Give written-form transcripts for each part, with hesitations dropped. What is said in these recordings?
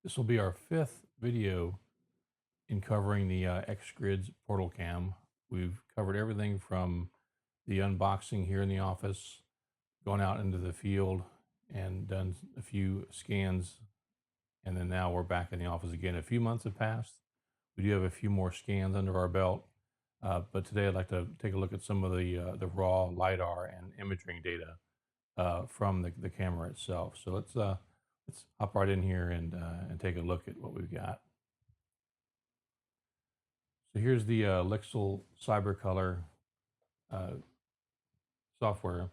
This will be our fifth video in covering the XGRIDS PortalCAM. We've covered everything from the unboxing here in the office, gone out into the field and done a few scans, and then now we're back in the office again. A few months have passed. We do have a few more scans under our belt, but today I'd like to take a look at some of the raw LiDAR and imaging data from the camera itself. So let's hop right in here and take a look at what we've got. So here's the Lixil CyberColor uh, software.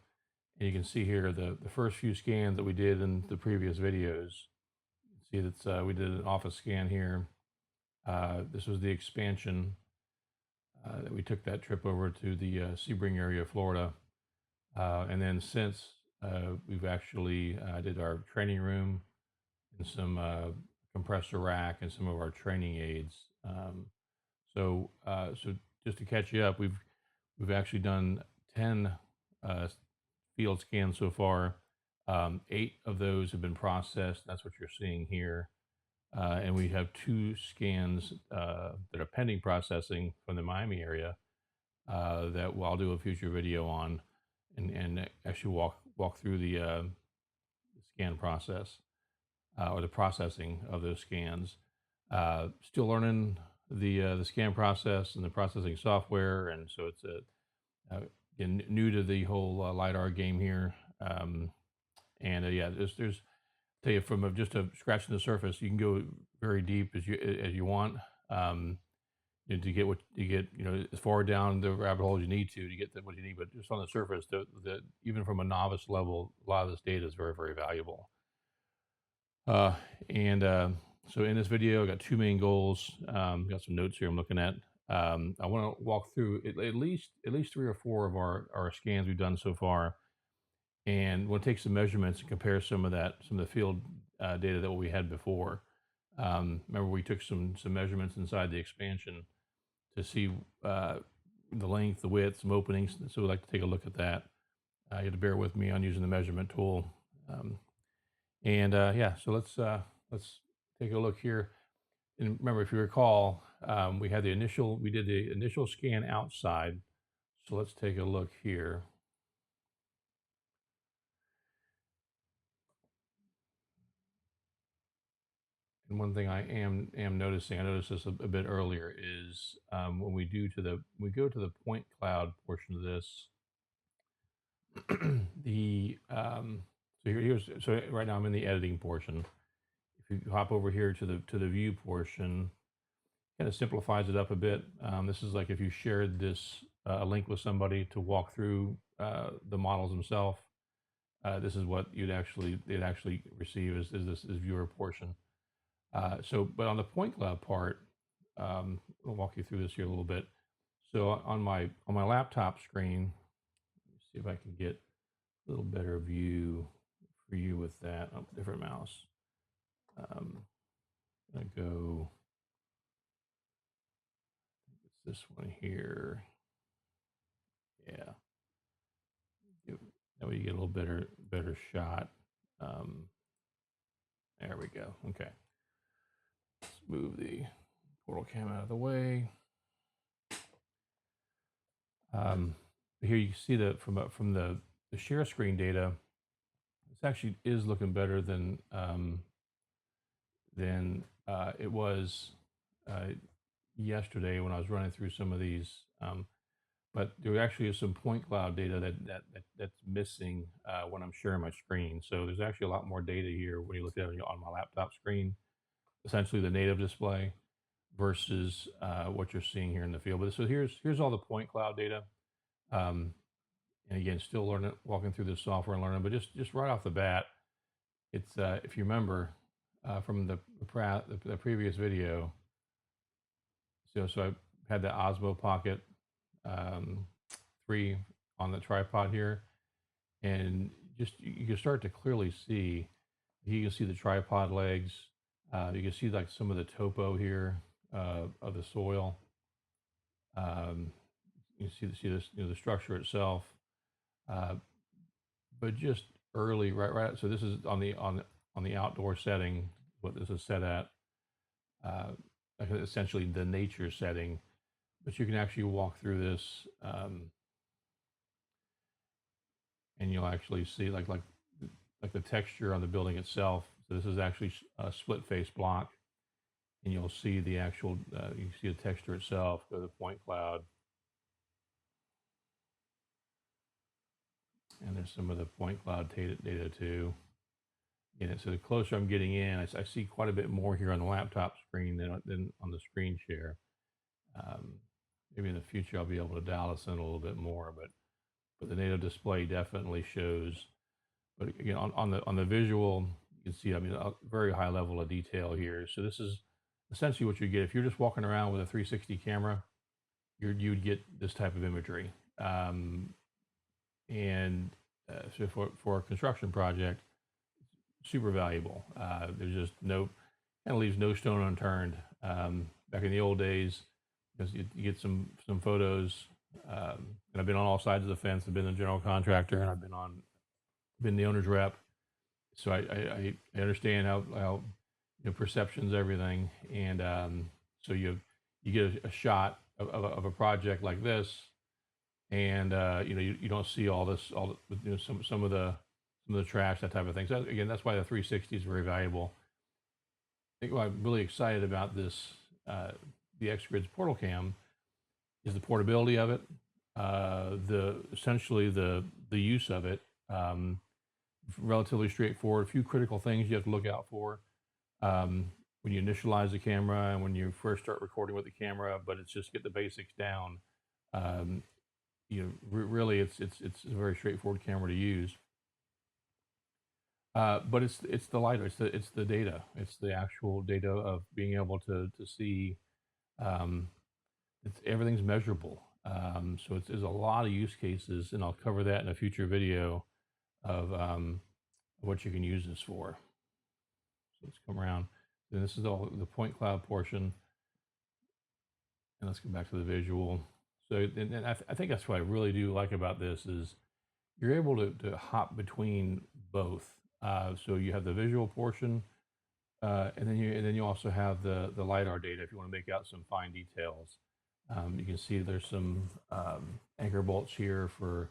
And you can see here the first few scans that we did in the previous videos. See that we did an office scan here. This was the expansion that we took that trip over to the Sebring area of Florida. And then since we've actually did our training room and some compressor rack and some of our training aids. So just to catch you up, we've actually done 10 field scans so far. 8 of those have been processed. That's what you're seeing here. And we have 2 scans that are pending processing from the Miami area that I'll do a future video on and actually walk through the scan process or the processing of those scans. Still learning the scan process and the processing software, and so it's again, new to the whole LiDAR game here. And yeah, there's tell you from just a scratching the surface, you can go very deep as you want. To get what you get, as far down the rabbit hole as you need to get what you need. But just on the surface, even from a novice level, a lot of this data is very, very valuable. So in this video, I got 2 main goals. Got some notes here I'm looking at. I want to walk through at least 3 or 4 of our scans we've done so far, and we'll take some measurements and compare some of the field data that we had before. Remember, we took some measurements inside the expansion to see the length, the width, some openings. So we'd like to take a look at that. You have to bear with me on using the measurement tool. Yeah, so let's take a look here. And remember, if you recall, we did the initial scan outside. So let's take a look here. And one thing I am noticing, I noticed this a bit earlier, is when we go to the point cloud portion of this, so right now I'm in the editing portion. If you hop over here to the view portion, kind of simplifies it up a bit. This is like if you shared this a link with somebody to walk through the models themselves. This is what they'd actually receive is this viewer portion. But on the point cloud part, I'll walk you through this here a little bit. So on my laptop screen, let me see if I can get a little better view for you with that. Oh, different mouse. I'm gonna go. It's this one here. Yeah. That way you get a little better shot. There we go. Okay. Let's move the PortalCAM out of the way. Here you can see that from the share screen data, this actually is looking better than it was yesterday when I was running through some of these. But there actually is some point cloud data that's missing when I'm sharing my screen. So there's actually a lot more data here when you look at it on my laptop screen, essentially the native display versus what you're seeing here in the field. But so here's all the point cloud data. And again, still walking through this software and learning, but just right off the bat, it's if you remember from the previous video. So I had the Osmo Pocket 3 on the tripod here, and just you can start to clearly see. You can see the tripod legs. You can see like some of the topo here of the soil. You see this, the structure itself, but just early, right. So this is on the outdoor setting. what this is set at. Essentially the nature setting, but you can actually walk through this, and you'll actually see like the texture on the building itself. So this is actually a split face block, and you'll see the actual you can see the texture itself. Go to the point cloud, and there's some of the point cloud data too. Yeah, so the closer I'm getting in, I see quite a bit more here on the laptop screen than on the screen share. Maybe in the future I'll be able to dial this in a little bit more, but the native display definitely shows. But again, on the visual, you can see, I mean, a very high level of detail here. So this is essentially what you get if you're just walking around with a 360 camera. You'd get this type of imagery, and so for a construction project, super valuable. There's just kind of leaves no stone unturned. Back in the old days, because you get some photos, and I've been on all sides of the fence. I've been a general contractor, and I've been the owner's rep, so I understand how perception's everything, and so you get a shot of a project like this, and you don't see all some of the trash, that type of thing. So again, that's why the 360 is very valuable. I think what I'm really excited about this, the XGRIDS PortalCAM, is the portability of it, essentially the use of it. Relatively straightforward. A few critical things you have to look out for when you initialize the camera and when you first start recording with the camera. But it's just get the basics down. Really, it's a very straightforward camera to use. But it's the LiDAR. It's the data. It's the actual data of being able to see. Everything's measurable. So there's a lot of use cases, and I'll cover that in a future video of what you can use this for. So let's come around. And this is all the point cloud portion. And let's go back to the visual. So and I think that's what I really do like about this is you're able to hop between both. So you have the visual portion, and then you also have the LiDAR data if you want to make out some fine details. You can see there's some anchor bolts here for.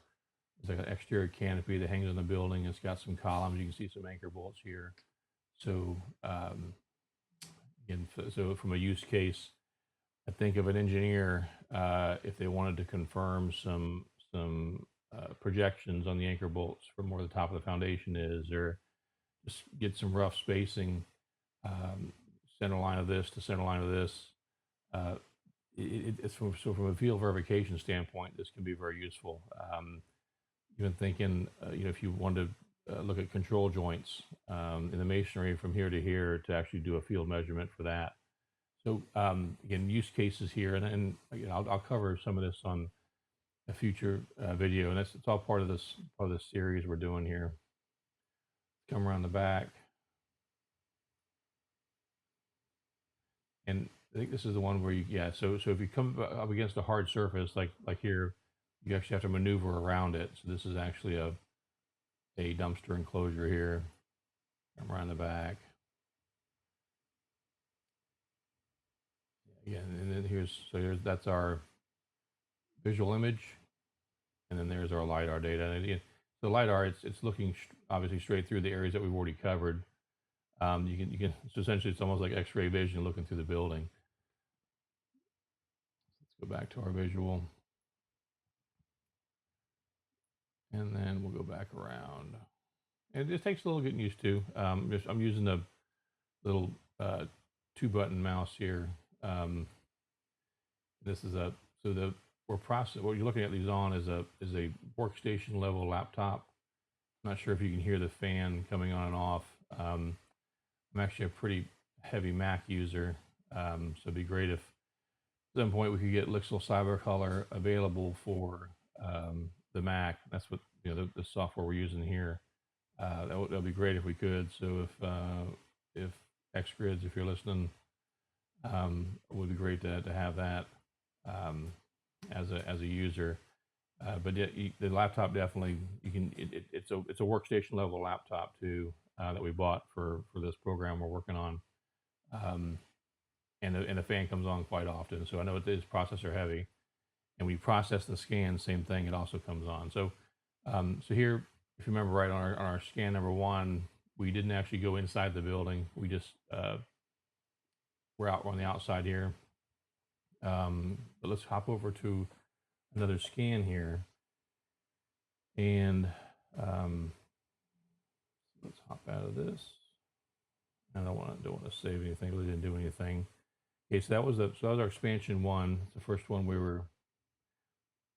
There's like an exterior canopy that hangs on the building. It's got some columns. You can see some anchor bolts here. So again, so from a use case, I think of an engineer if they wanted to confirm some projections on the anchor bolts from where the top of the foundation is, or just get some rough spacing, center line of this to center line of this. It's from a field verification standpoint, this can be very useful. Even thinking, if you wanted to look at control joints in the masonry from here to here to actually do a field measurement for that. So again, use cases here, and I'll cover some of this on a future video, and it's all part of this series we're doing here. Come around the back, and I think this is the one where so if you come up against a hard surface like here, you actually have to maneuver around it. So this is actually a dumpster enclosure here. Come around the back. Again, and then that's our visual image, and then there's our LiDAR data. And again, the LiDAR, it's looking obviously straight through the areas that we've already covered. You can so essentially it's almost like X-ray vision looking through the building. Let's go back to our visual. And then we'll go back around. And it takes a little getting used to. I'm using the little 2-button mouse here. This is what you're looking at these on is a workstation level laptop. I'm not sure if you can hear the fan coming on and off. I'm actually a pretty heavy Mac user, so it'd be great if at some point we could get Lixil CyberColor available for the Mac. That's what the software we're using here. That would be great if we could. So if XGRIDS, if you're listening, it would be great to have that as a user. But yeah, the laptop definitely it's a workstation level laptop too. that we bought for this program we're working on. And the fan comes on quite often. So I know it is processor heavy. And we process the scan, same thing, it also comes on. So so here, if you remember right, on our scan number 1, we didn't actually go inside the building. We just we're out on the outside here. But let's hop over to another scan here, and let's hop out of this. I don't want to save anything. Really didn't do anything. Okay, so that was our expansion 1. It's the first one we were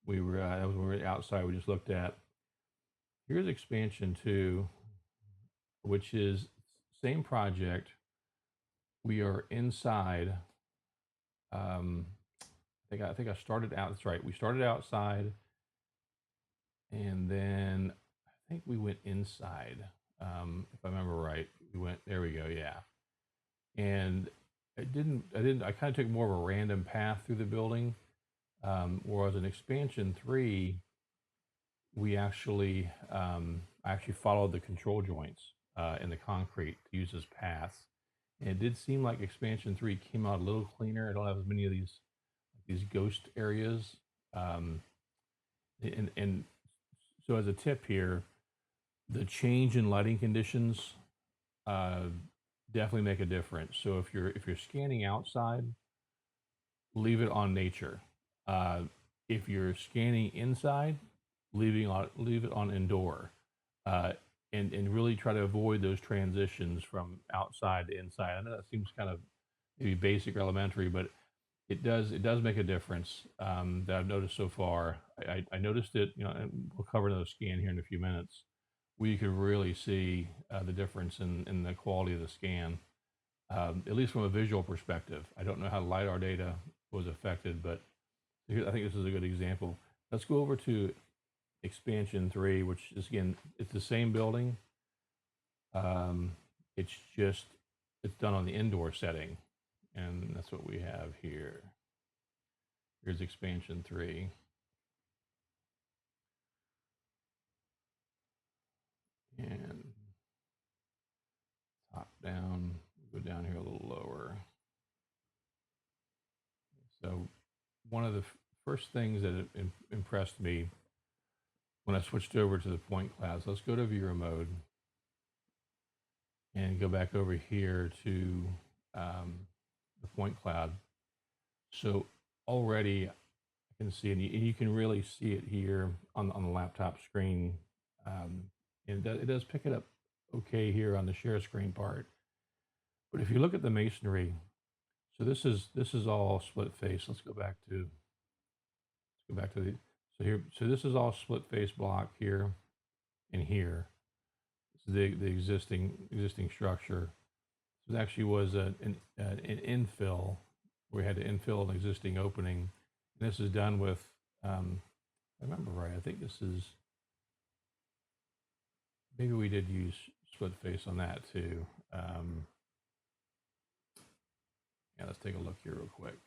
that was when we were outside. We just looked at. Here's expansion 2, which is same project. We are inside. I think I started out. That's right. We started outside, and then I think we went inside. If I remember right, we went. There we go. Yeah, and I didn't. I kind of took more of a random path through the building. Whereas in expansion 3, we actually I actually followed the control joints in the concrete to use as paths. And it did seem like expansion 3 came out a little cleaner. I don't have as many of these ghost areas. And so as a tip here, the change in lighting conditions definitely make a difference. So if you're scanning outside, leave it on nature. If you're scanning inside, leave it on indoor. And really try to avoid those transitions from outside to inside. I know that seems kind of maybe basic or elementary, but it does make a difference that I've noticed so far. I noticed it, and we'll cover another scan here in a few minutes, where you can really see the difference in the quality of the scan, at least from a visual perspective. I don't know how LiDAR data was affected, but I think this is a good example. Let's go over to expansion 3, which is, again, it's the same building. It's done on the indoor setting, and that's what we have here. Here's expansion 3. And top down, go down here a little lower. So one of the first things that impressed me when I switched over to the point clouds, let's go to viewer mode and go back over here to the point cloud. So already I can see, and you can really see it here on the laptop screen. And it does pick it up okay here on the share screen part. But if you look at the masonry, so this is all split face. Let's go back to the so this is all split face block here and here. This is the existing structure. So it actually was an infill. We had to infill an existing opening. And this is done with, if I remember right, I think this is, maybe we did use split face on that too. Yeah, let's take a look here real quick.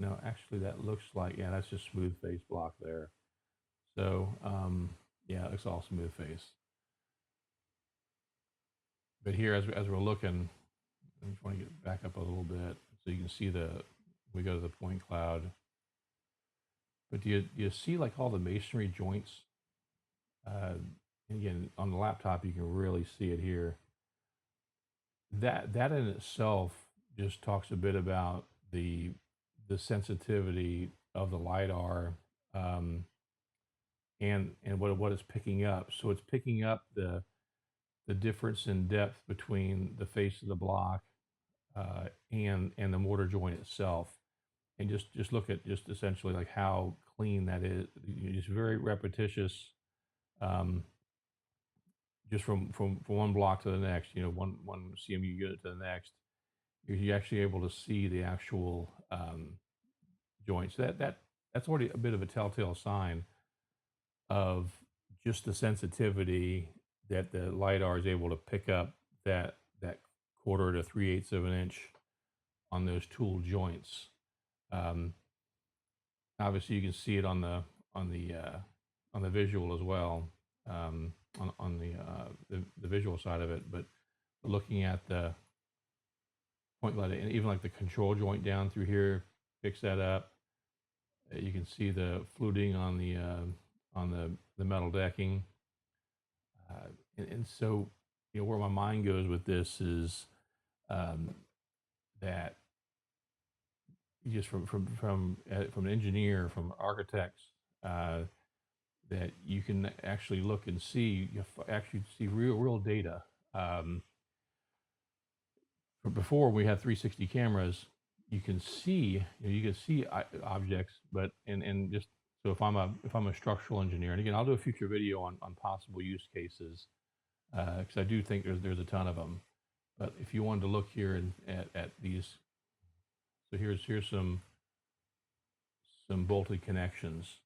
No, actually that looks like, yeah, that's just smooth face block there. So, yeah, it looks all smooth face. But here, as we're looking, I just want to get back up a little bit so you can see we go to the point cloud. But do you see like all the masonry joints? Again, on the laptop, you can really see it here. That in itself just talks a bit about the sensitivity of the LiDAR and what it's picking up. So it's picking up the difference in depth between the face of the block and the mortar joint itself, and just look at just essentially like how clean that is. It's very repetitious, just from one block to the next. One CMU unit to the next. You're actually able to see the actual joints. That's already a bit of a telltale sign of just the sensitivity that the LiDAR is able to pick up that 1/4 to 3/8 of an inch on those tool joints. Obviously, you can see it on the visual as well. on the visual side of it, but looking at the point cloud and even like the control joint down through here, fix that up. You can see the fluting on the metal decking, and so where my mind goes with this is um, that just from an engineer, from architects, uh, that you can actually look and see, actually see real data. Before we had 360 cameras, you can see objects, but and just so if I'm a structural engineer, and again I'll do a future video on possible use cases because I do think there's a ton of them. But if you wanted to look here at these, so here's some bolted connections,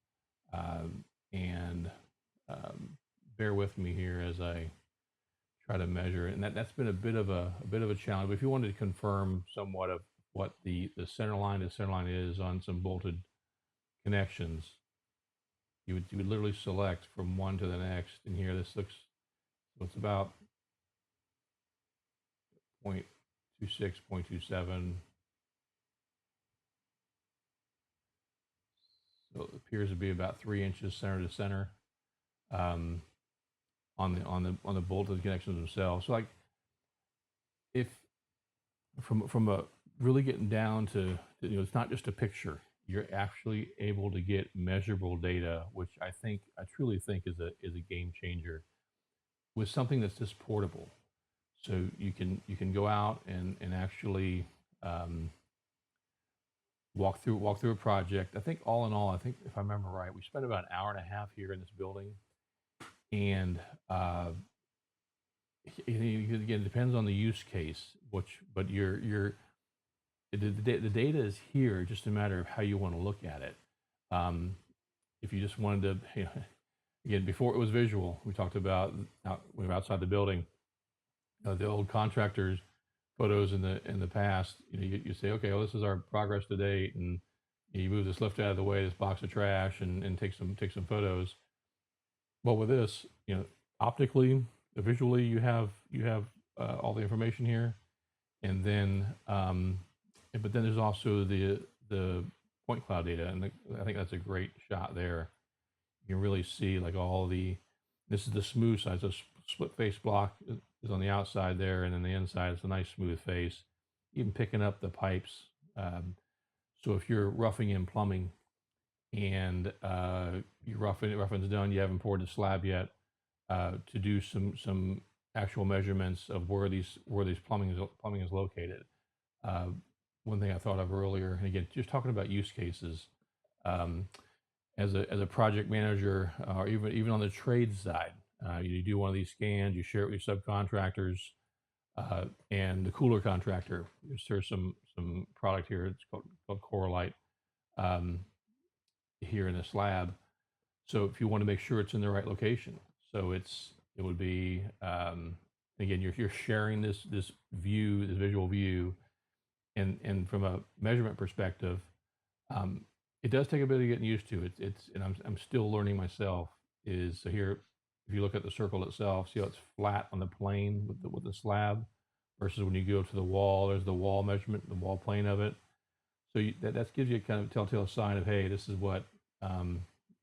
and bear with me here as I try to measure it. And that's been a bit of a challenge. But if you wanted to confirm somewhat of what the center line is on some bolted connections, you would literally select from one to the next. And here this looks, so it's about 0.26, 0.27. So it appears to be about 3 inches center to center on the bolted connections themselves. So like if from a really getting down to it's not just a picture. You're actually able to get measurable data, which I truly think is a game changer with something that's just portable. So you can go out and actually walk through a project. I think all in all, I think if I remember right, we spent about an hour and a half here in this building, and again, it depends on the use case. But the data is here, just a matter of how you want to look at it. If you just wanted to, again, before it was visual, we talked about we were outside the building. The old contractors photos in the past, you say, okay, well, this is our progress to date, and you move this lift out of the way, this box of trash, and take some photos. Well, with this, optically, visually, you have all the information here, and then but then there's also the point cloud data, and I think that's a great shot there. You can really see like all the, this is the smooth side, so split face block is on the outside there, and then the inside is a nice smooth face. Even picking up the pipes. So if you're roughing in plumbing and you're roughing's done, you haven't poured the slab yet, to do some actual measurements of where these plumbing is located. One thing I thought of earlier, and again, just talking about use cases, as a project manager, or even on the trade side, you do one of these scans, you share it with your subcontractors, and the cooler contractor. There's some product here. It's called Coralite, here in this lab. So if you want to make sure it's in the right location, so it would be again, you're sharing this view, this visual view, and from a measurement perspective, it does take a bit of getting used to. And I'm still learning myself. So here, if you look at the circle itself, see how it's flat on the plane with the slab, versus when you go to the wall, there's the wall measurement, the wall plane of it. So that gives you a kind of telltale sign of, hey, this is what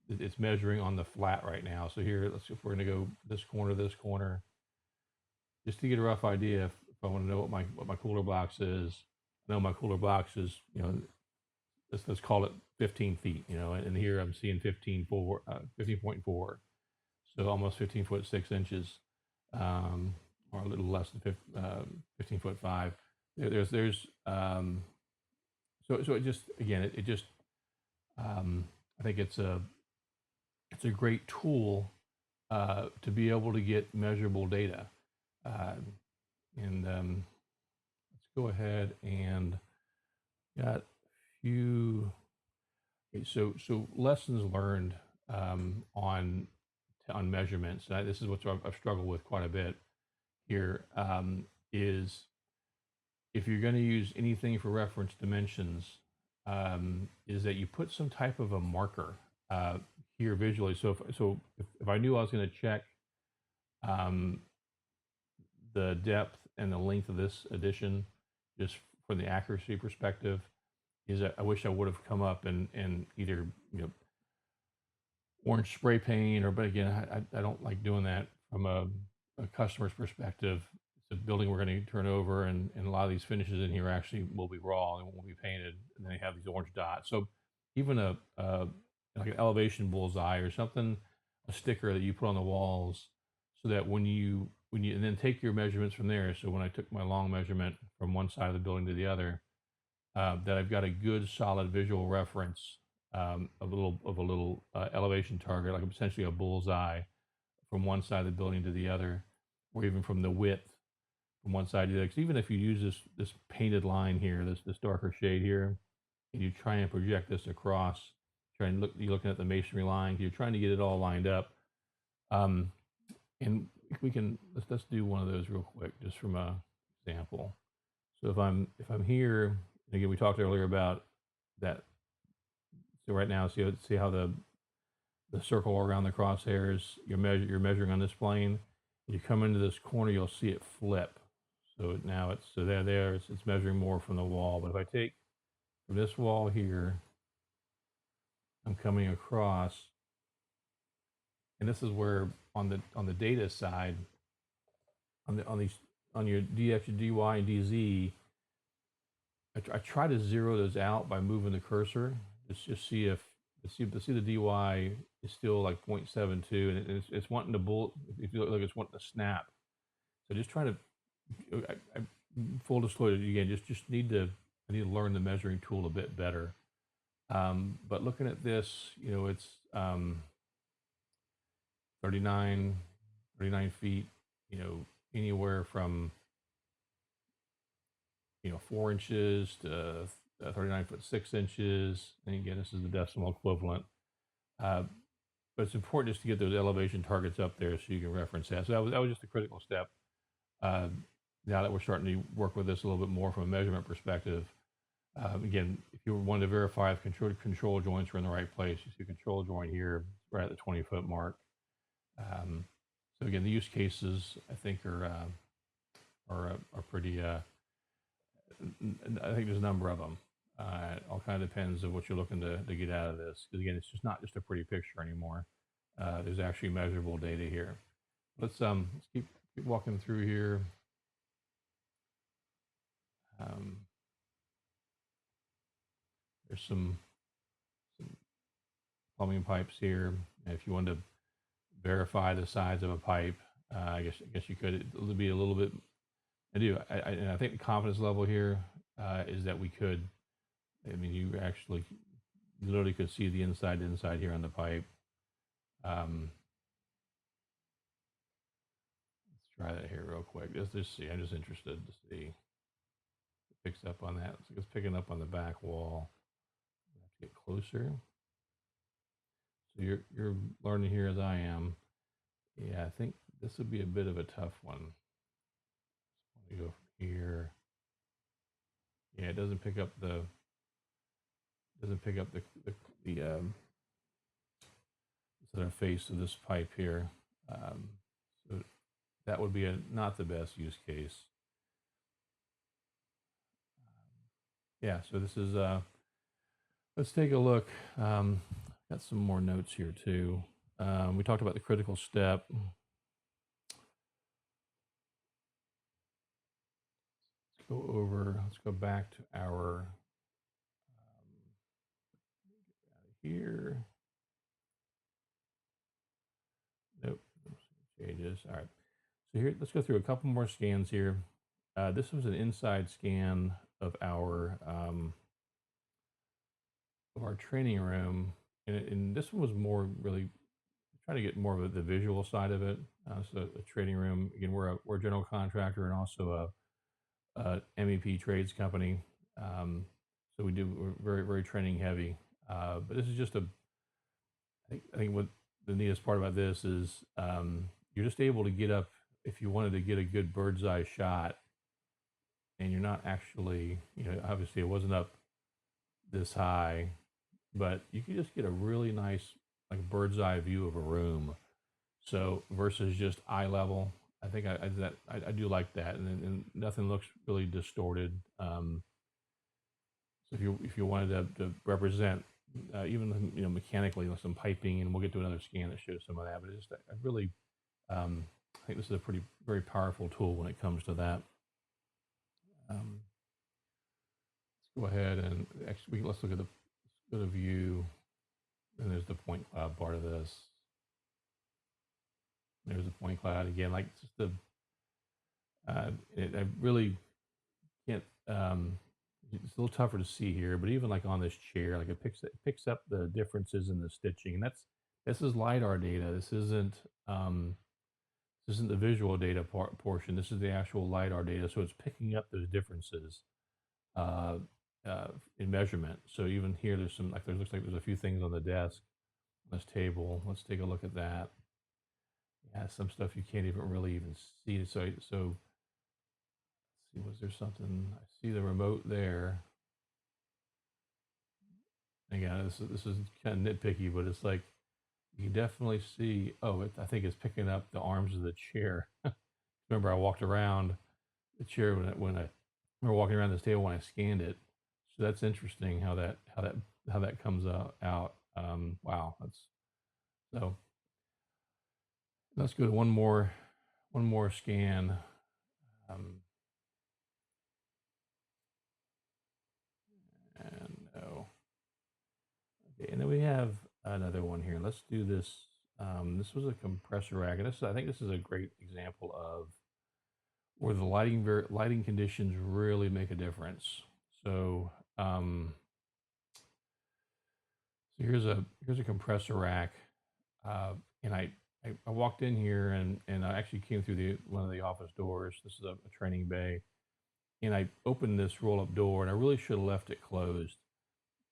it's measuring on the flat right now. So here, let's see if we're going to go this corner, just to get a rough idea. If I want to know what my cooler box is, I know my cooler box is, let's call it 15 feet, and here I'm seeing 15.4, so almost 15 foot 6 inches, or a little less than 15 foot 5. So it just, again, it just, I think it's a great tool to be able to get measurable data, and let's go ahead and got a few. Okay, so lessons learned on measurements. This is what I've struggled with quite a bit here. Is if you're going to use anything for reference dimensions, is that you put some type of a marker here visually. So if I knew I was going to check Um, the depth and the length of this addition, just from the accuracy perspective, is I wish I would have come up and either, you know, orange spray paint, or, but again, I don't like doing that from a customer's perspective. It's a building we're going to turn over, and a lot of these finishes in here actually will be raw and won't be painted, and they have these orange dots. So even a like an elevation bullseye or something, a sticker that you put on the walls, so that when you and then take your measurements from there. So when I took my long measurement from one side of the building to the other, that I've got a good solid visual reference of a little elevation target, like essentially a bullseye, from one side of the building to the other, or even from the width from one side to the other. 'Cause even if you use this painted line here, this darker shade here, and you try and project this across, you're looking at the masonry line, you're trying to get it all lined up. Um, and we can let's do one of those real quick, just from a example. So if I'm here, again, we talked earlier about that. So right now, see how the circle around the crosshairs, you're measuring on this plane. You come into this corner, you'll see it flip. So now it's measuring more from the wall. But if I take from this wall here, I'm coming across, and this is where on the data side, on your DX, DY, and DZ, I try to zero those out by moving the cursor. Just see if the DY is still like 0.72, and it's wanting to bullet. If you look, it's wanting to snap. So just try to. Full disclosure again. Just I need to learn the measuring tool a bit better. But looking at this, it's 39, 39 feet. Anywhere from 4 inches to 39 foot 6 inches. And again, this is the decimal equivalent. But it's important just to get those elevation targets up there so you can reference that. So that was just a critical step. Now that we're starting to work with this a little bit more from a measurement perspective, again, if you wanted to verify if control joints are in the right place, you see control joint here right at the 20-foot mark. So again, the use cases I think are pretty. I think there's a number of them. It all kind of depends on what you're looking to get out of this. Because again, it's just not just a pretty picture anymore. There's actually measurable data here. Let's keep walking through here. There's some plumbing pipes here. And if you want to verify the size of a pipe, I guess you could. It'll be a little bit. I think the confidence level here is that we could. I mean, you actually literally could see the inside here on the pipe. Let's try that here real quick. Just see. I'm just interested to see if it picks up on that. So it's picking up on the back wall. I have to get closer. So you're learning here as I am. Yeah, I think this would be a bit of a tough one. Let me go from here. Yeah, it doesn't pick up the sort of face of this pipe here. So that would be not the best use case. Yeah, so this is let's take a look. Got some more notes here too. We talked about the critical step. Let's go back to our here. Nope, changes. All right. So here, let's go through a couple more scans here. This was an inside scan of our training room, and this one was more really trying to get more of the visual side of it. So the training room, again, we're a general contractor and also a MEP trades company. So we're very, very training heavy. But this is just I think what the neatest part about this is you're just able to get up if you wanted to get a good bird's eye shot, and you're not actually, obviously it wasn't up this high, but you can just get a really nice like bird's eye view of a room. So versus just eye level, I think I do like that, and nothing looks really distorted. So if you wanted to represent even mechanically some piping, and we'll get to another scan that shows some of that, but it's just I really I think this is a very powerful tool when it comes to that. Let's go ahead and actually let's look at the view, and there's the point cloud part of this. There's the point cloud again, like just the I really can't. It's a little tougher to see here, but even like on this chair, like it picks up the differences in the stitching, and this is LiDAR data. This isn't the visual data portion. This is the actual LiDAR data, so it's picking up those differences uh, in measurement. So even here, there's some like there looks like there's a few things on the desk, on this table. Let's take a look at that. Yeah, some stuff you can't even really even see. So let's see, was there something? I see the remote there. Again, this is kind of nitpicky, but it's like you can definitely see. Oh, I think it's picking up the arms of the chair. Remember, I walked around the chair when I remember walking around this table when I scanned it. So that's interesting how that comes out. Wow, that's so. Let's go to one more scan. And no. Okay, and then we have another one here. Let's do this. This was a compressor rack, and I think this is a great example of where the lighting conditions really make a difference. So, so here's a compressor rack, and I walked in here and I actually came through one of the office doors. This is a training bay, and I opened this roll up door, and I really should have left it closed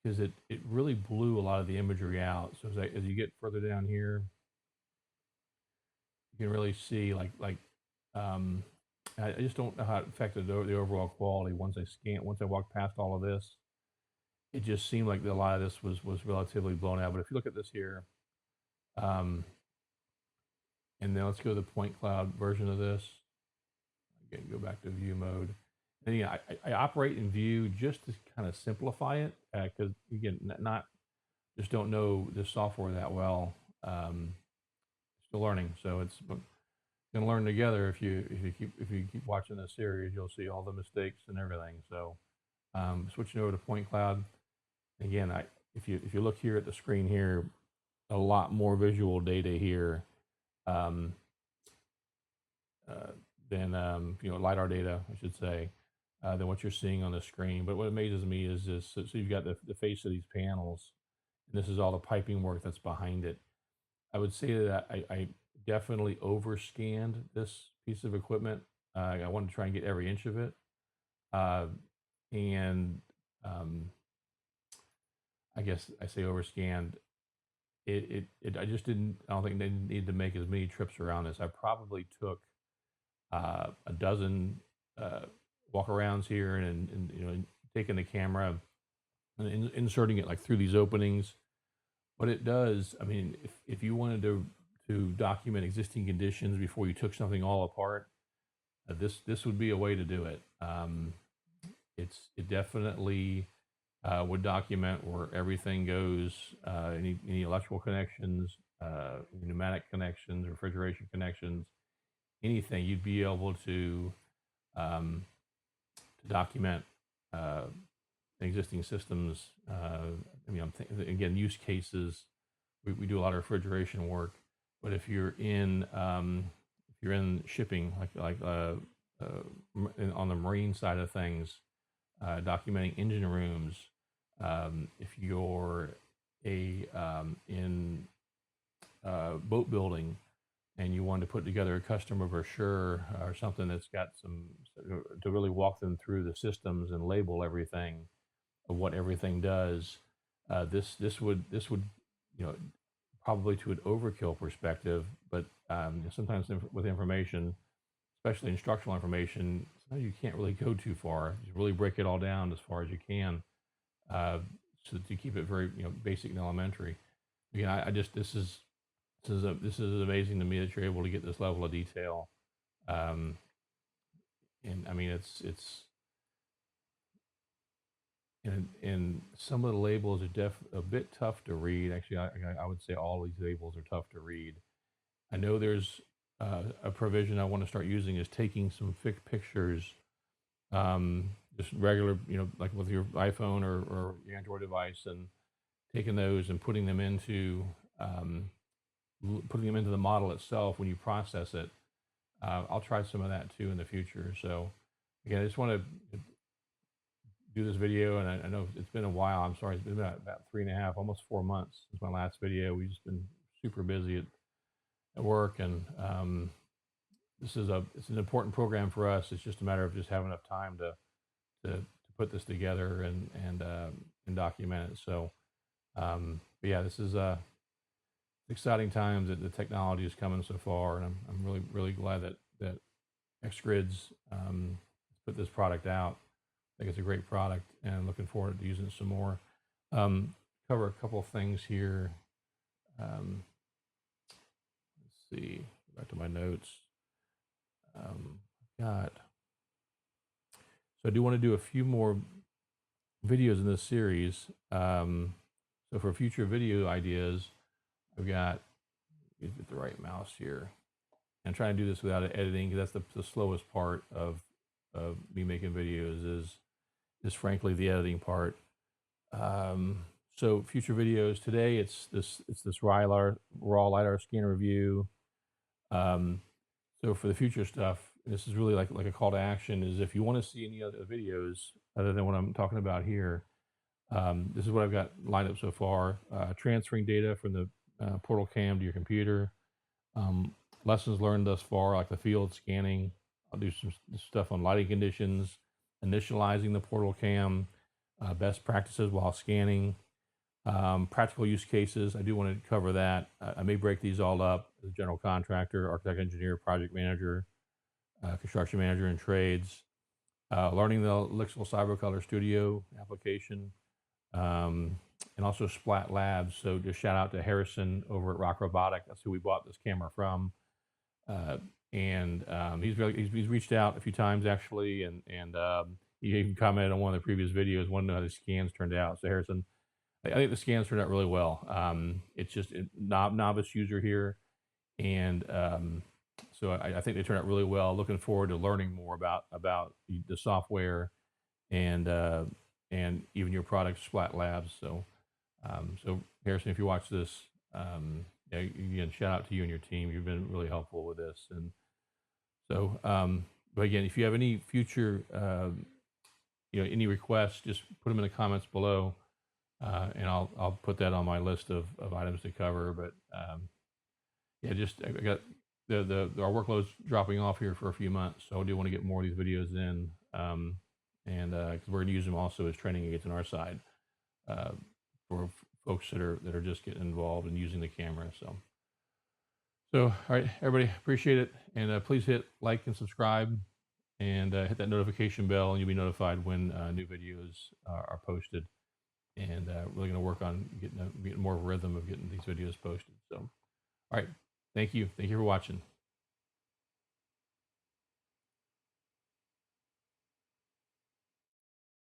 because it really blew a lot of the imagery out. So as you get further down here, you can really see um, I just don't know how it affected the overall quality once I walked past all of this. It just seemed like a lot of this was relatively blown out. But if you look at this here, um, and then let's go to the point cloud version of this. Again, go back to view mode. And yeah, I operate in view just to kind of simplify it because again, not just don't know this software that well. Still learning, so it's going to learn together. If you keep watching this series, you'll see all the mistakes and everything. So switching over to point cloud again. If you look here at the screen here, a lot more visual data here um, than LiDAR data, I should say, than what you're seeing on the screen. But what amazes me is this: so you've got the face of these panels, and this is all the piping work that's behind it. I would say that I definitely overscanned this piece of equipment. I wanted to try and get every inch of it, uh, and I guess I say overscanned. I just didn't. I don't think they needed to make as many trips around this. I probably took a dozen walk-arounds here, and taking the camera and inserting it like through these openings. What it does, I mean, if you wanted to document existing conditions before you took something all apart, this would be a way to do it. It definitely would document where everything goes, any electrical connections, pneumatic connections, refrigeration connections, anything. You'd be able to document existing systems. I mean, I'm thinking again, use cases. We do a lot of refrigeration work, but if you're in shipping, on the marine side of things, documenting engine rooms. If you're in boat building and you want to put together a customer brochure or something that's got some to really walk them through the systems and label everything of what everything does, this would probably to an overkill perspective, but sometimes with information, especially instructional information, sometimes you can't really go too far. You really break it all down as far as you can, so to keep it very basic and elementary. Again, this is this is amazing to me that you're able to get this level of detail. And I mean, it's and some of the labels are a bit tough to read. Actually, I would say all these labels are tough to read. I know there's a provision I want to start using is taking some pictures, just regular, like with your iPhone or your Android device, and taking those and putting them into the model itself when you process it. I'll try some of that too in the future. So again, I just want to do this video, and I know it's been a while. I'm sorry, it's been about 3.5, almost 4 months since my last video. We've just been super busy at work, and it's an important program for us. It's just a matter of just having enough time to put this together and document it. So, but yeah, this is exciting times that the technology is coming so far, and I'm really glad that XGRIDS put this product out. I think it's a great product, and looking forward to using it some more. Cover a couple of things here. Let's see, back to my notes. So I do want to do a few more videos in this series. So for future video ideas, I've got, get the right mouse here, and trying to do this without editing, because that's the slowest part of me making videos is frankly the editing part. So future videos today, it's this raw LiDAR scanner review. So for the future stuff, this is really like a call to action, is if you want to see any other videos other than what I'm talking about here, this is what I've got lined up so far. Transferring data from the PortalCAM to your computer. Lessons learned thus far, like the field scanning. I'll do some stuff on lighting conditions, initializing the PortalCAM, best practices while scanning, practical use cases. I do want to cover that. I may break these all up as general contractor, architect, engineer, project manager, construction manager, and trades. Learning the Lixil CyberColor Studio application, and also Splat Labs. So just shout out to Harrison over at Rock Robotic. That's who we bought this camera from. And he's reached out a few times actually, and he even commented on one of the previous videos, wanted to know how the scans turned out. So Harrison, I think the scans turned out really well. It's just a novice user here, and so I think they turned out really well. Looking forward to learning more about the software and even your product, Splat Labs. So so Harrison, if you watch this, yeah, again, shout out to you and your team. You've been really helpful with this. And so, but again, if you have any future, any requests, just put them in the comments below, and I'll put that on my list of items to cover. But yeah, I got our workload's dropping off here for a few months, so I do want to get more of these videos in, and because we're going to use them also as training aids on our side for folks that are just getting involved and using the camera. So all right, everybody, appreciate it, and please hit like and subscribe, and hit that notification bell, and you'll be notified when new videos are posted. And really going to work on getting more rhythm of getting these videos posted. So, all right, thank you for watching.